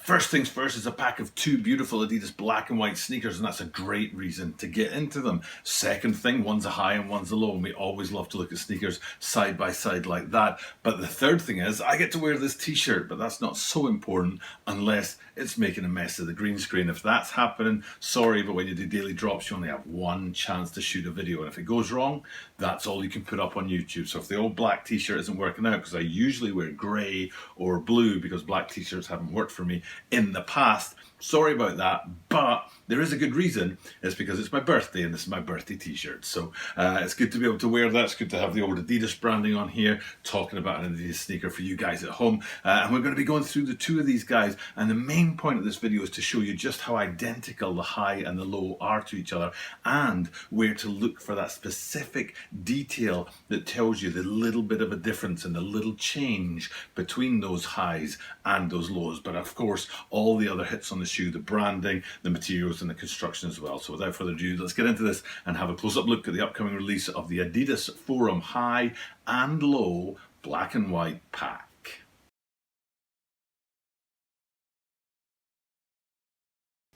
First things first is a pack of two beautiful Adidas black and white sneakers, and that's a great reason to get into them. Second thing, one's a high and one's a low, and we always love to look at sneakers side by side like that. But the third thing is I get to wear this t-shirt, but that's not so important unless it's making a mess of the green screen. If that's happening, sorry, but when you do daily drops, you only have one chance to shoot a video, and if it goes wrong, that's all you can put up on YouTube. So if the old black t-shirt isn't working out, because I usually wear grey or blue because black t-shirts haven't worked for me in the past, sorry about that, but there is a good reason. It's because it's my birthday and this is my birthday t-shirt. So it's good to be able to wear that. It's good to have the old Adidas branding on here, talking about an Adidas sneaker for you guys at home. And we're going to be going through the two of these guys. And the main point of this video is to show you just how identical the high and the low are to each other, and where to look for that specific detail that tells you the little bit of a difference and the little change between those highs and those lows. But of course, all the other hits on the shoe, the branding, the materials, and the construction as well. So without further ado, let's get into this and have a close-up look at the upcoming release of the Adidas Forum High and Low Black and White Pack.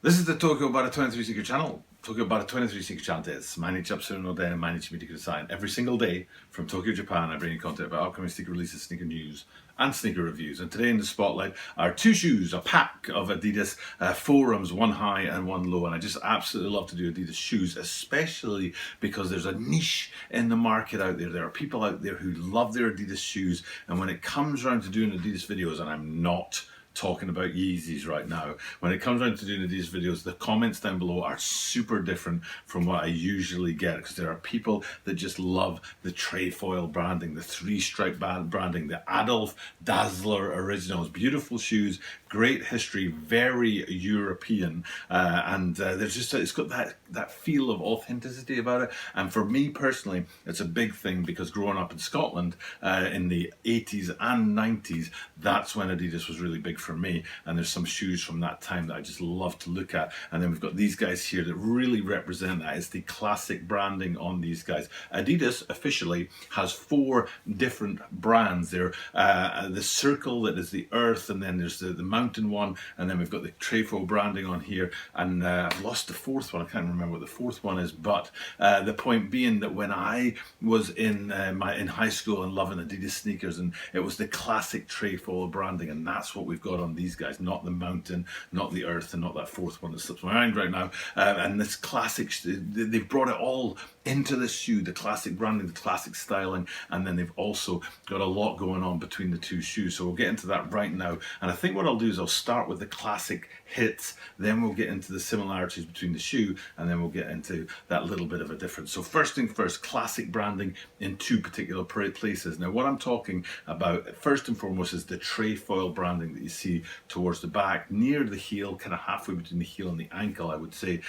This is the Tokyo Bara 23 Sneaker Channel. Tokyo Bara 23 Sneaker Channelです。毎日アップするので毎日見てください。Every single day from Tokyo, Japan, I bring you content about upcoming sneaker releases, sneaker news, and sneaker reviews. And today in the spotlight are two shoes, a pack of Adidas Forums, one high and one low. And I just absolutely love to do Adidas shoes, especially because there's a niche in the market out there. There are people out there who love their Adidas shoes, and when it comes around to doing Adidas videos, and I'm not talking about Yeezys right now, when it comes around to doing these videos, the comments down below are super different from what I usually get, because there are people that just love the trefoil branding, the three-stripe branding, the Adolf Dassler originals, beautiful shoes, great history, very European, and there's just it's got that feel of authenticity about it. And for me personally, it's a big thing because growing up in Scotland in the 80s and 90s, that's when Adidas was really big for me, and there's some shoes from that time that I just love to look at. And then we've got these guys here that really represent that. It's the classic branding on these guys. Adidas officially has 4 different brands. There, the circle that is the earth, and then there's the mountain one, and then we've got the trefoil branding on here, and I've lost the 4th one. I can't remember what the 4th one is, but the point being that when I was in high school and loving Adidas sneakers, and it was the classic trefoil branding, and that's what we've got on these guys, not the mountain, not the earth, and not that 4th one that slips my mind right now. And this classic, they've brought it all into this shoe, the classic branding, the classic styling, and then they've also got a lot going on between the two shoes. So we'll get into that right now. And I think what I'll do is I'll start with the classic hits, then we'll get into the similarities between the shoe, and then we'll get into that little bit of a difference. So first thing first, classic branding in 2 particular places. Now what I'm talking about first and foremost is the trefoil branding that you see towards the back, near the heel, kind of halfway between the heel and the ankle, I would say,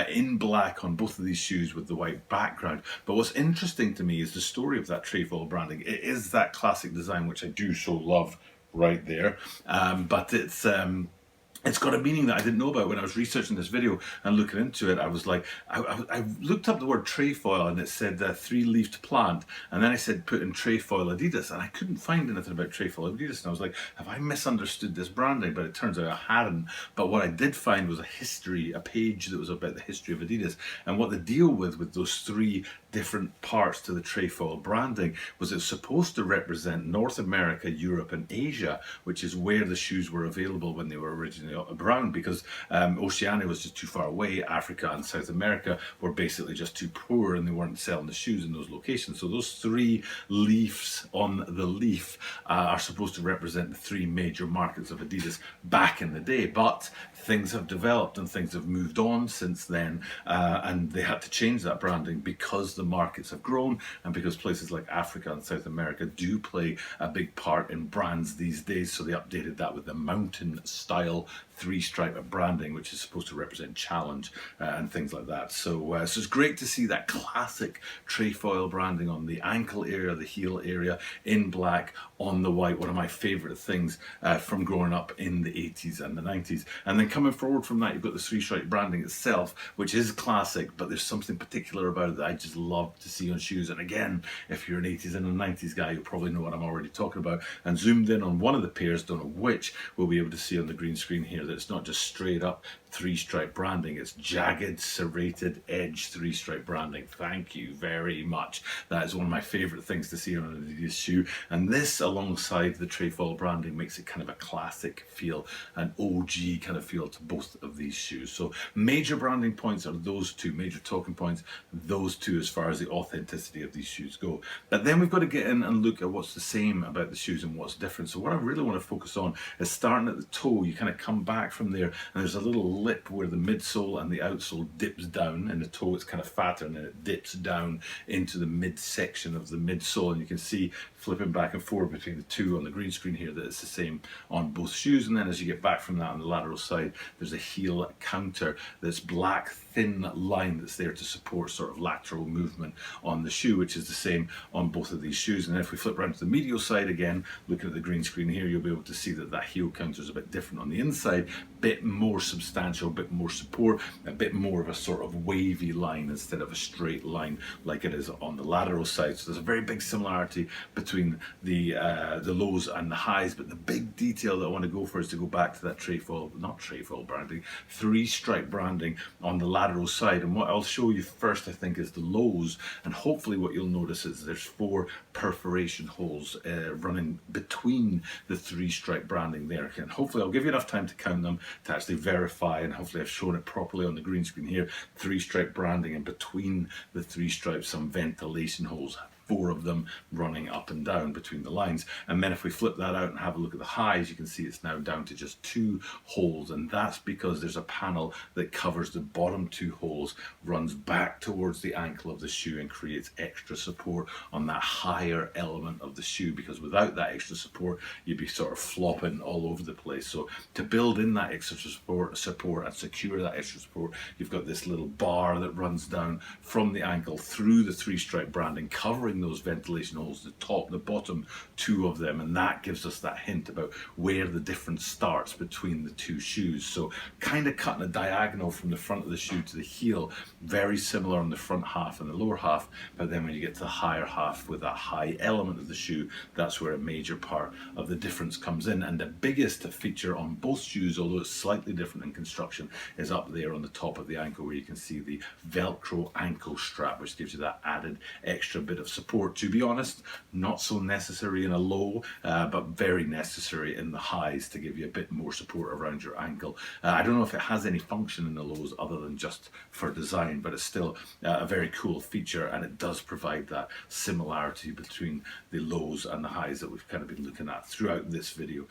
in black on both of these shoes with the white background. But what's interesting to me is the story of that trefoil branding. It is that classic design, which I do so love right there, but it's got a meaning that I didn't know about when I was researching this video and looking into it. I was like, I looked up the word trefoil, and it said 3-leafed plant, and then I said put in trefoil Adidas, and I couldn't find anything about trefoil Adidas, and I was like, have I misunderstood this branding? But it turns out I hadn't. But what I did find was a page that was about the history of Adidas, and what the deal with those 3 different parts to the trefoil branding was it's supposed to represent North America, Europe, and Asia, which is where the shoes were available when they were originally around, because Oceania was just too far away. Africa and South America were basically just too poor, and they weren't selling the shoes in those locations. So those 3 leaves on the leaf are supposed to represent the 3 major markets of Adidas back in the day. But things have developed and things have moved on since then, and they had to change that branding because the markets have grown, and because places like Africa and South America do play a big part in brands these days. So they updated that with the mountain style 3-stripe branding, which is supposed to represent challenge and things like that. So it's great to see that classic trefoil branding on the ankle area, the heel area in black on on the white, one of my favourite things from growing up in the 80s and the 90s. And then coming forward from that, you've got the three-stripe branding itself, which is classic, but there's something particular about it that I just love to see on shoes. And again, if you're an 80s and a 90s guy, you'll probably know what I'm already talking about. And zoomed in on one of the pairs, don't know which, we'll be able to see on the green screen here that it's not just straight up three-stripe branding, it's jagged, serrated edge three-stripe branding. Thank you very much. That is one of my favourite things to see on an Adidas shoe, and this alongside the trefoil branding makes it kind of a classic feel, an OG kind of feel to both of these shoes. So major branding points are those two, major talking points, those two as far as the authenticity of these shoes go. But then we've got to get in and look at what's the same about the shoes and what's different. So what I really want to focus on is starting at the toe. You kind of come back from there and there's a little lip where the midsole and the outsole dips down. In the toe it's kind of fatter and then it dips down into the midsection of the midsole, and you can see flipping back and forth between the two on the green screen here that it's the same on both shoes. And then as you get back from that on the lateral side, there's a heel counter that's black thin line that's there to support sort of lateral movement on the shoe, which is the same on both of these shoes. And then if we flip around to the medial side again, looking at the green screen here, you'll be able to see that that heel counter is a bit different on the inside, bit more substantial, bit more support, a bit more of a sort of wavy line instead of a straight line like it is on the lateral side. So there's a very big similarity between the lows and the highs, but the big detail that I want to go for is to go back to that trefoil branding, three-stripe branding on the lateral side. And what I'll show you first, I think, is the lows, and hopefully what you'll notice is there's 4 perforation holes running between the three-stripe branding there. And hopefully I'll give you enough time to count them to actually verify, and hopefully I've shown it properly on the green screen here. Three-stripe branding, and between the 3 stripes some ventilation holes, 4 of them running up and down between the lines. And then if we flip that out and have a look at the highs, you can see it's now down to just 2 holes, and that's because there's a panel that covers the bottom 2 holes, runs back towards the ankle of the shoe and creates extra support on that higher element of the shoe, because without that extra support you'd be sort of flopping all over the place. So to build in that extra support and secure that extra support, you've got this little bar that runs down from the ankle through the 3-stripe branding, covering those ventilation holes, the top, the bottom 2 of them, and that gives us that hint about where the difference starts between the 2 shoes. So kind of cutting a diagonal from the front of the shoe to the heel, very similar on the front half and the lower half, but then when you get to the higher half with that high element of the shoe, that's where a major part of the difference comes in. And the biggest feature on both shoes, although it's slightly different in construction, is up there on the top of the ankle where you can see the Velcro ankle strap, which gives you that added extra bit of support. To be honest, not so necessary in a low, but very necessary in the highs to give you a bit more support around your ankle. I don't know if it has any function in the lows other than just for design, but it's still a very cool feature, and it does provide that similarity between the lows and the highs that we've kind of been looking at throughout this video.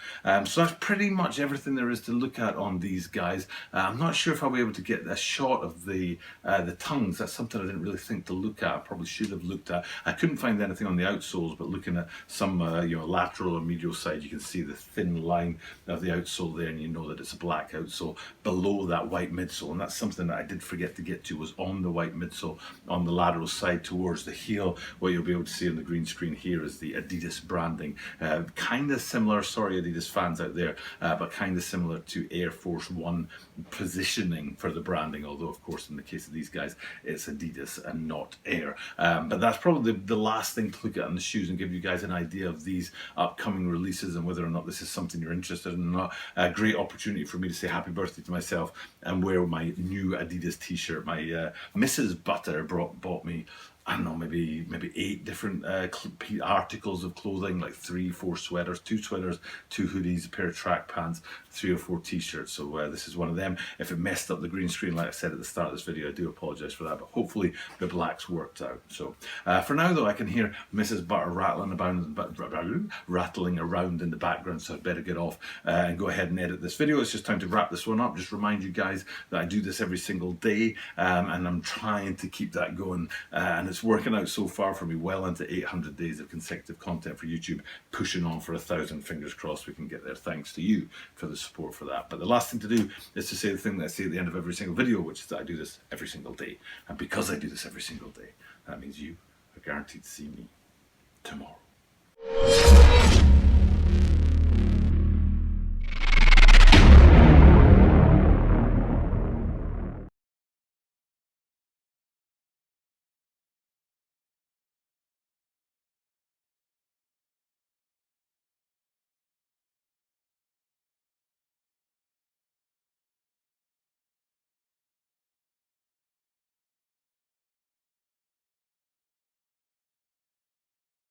So that's pretty much everything there is to look at on these guys. I'm not sure if I'll be able to get a shot of the tongues. That's something I didn't really think to look at. I probably should have looked at. I couldn't find anything on the outsoles, but looking at some lateral or medial side, you can see the thin line of the outsole there, and you know that it's a black outsole below that white midsole. And that's something that I did forget to get to, was on the white midsole on the lateral side towards the heel. What you'll be able to see on the green screen here is the Adidas branding, kind of similar, sorry Adidas fans out there, but kind of similar to Air Force One positioning for the branding, although of course in the case of these guys it's Adidas and not Air. But that's probably the last thing to look at on the shoes and give you guys an idea of these upcoming releases and whether or not this is something you're interested in or not. A great opportunity for me to say happy birthday to myself and wear my new Adidas t-shirt. My Mrs. Butter bought me, I don't know, maybe 8 different articles of clothing, like 3-4 sweaters, 2 sweaters, 2 hoodies, a pair of track pants, 3 or 4 t-shirts. So this is one of them. If it messed up the green screen, like I said at the start of this video, I do apologise for that, but hopefully the black's worked out. So for now though, I can hear Mrs. Butter rattling around in the background, so I'd better get off and go ahead and edit this video. It's just time to wrap this one up. Just remind you guys that I do this every single day, and I'm trying to keep that going, and it's working out so far for me, well into 800 days of consecutive content for YouTube, pushing on for 1,000. Fingers crossed we can get there, thanks to you for the support for that. But the last thing to do is to say the thing that I say at the end of every single video, which is that I do this every single day. And because I do this every single day, that means you are guaranteed to see me tomorrow.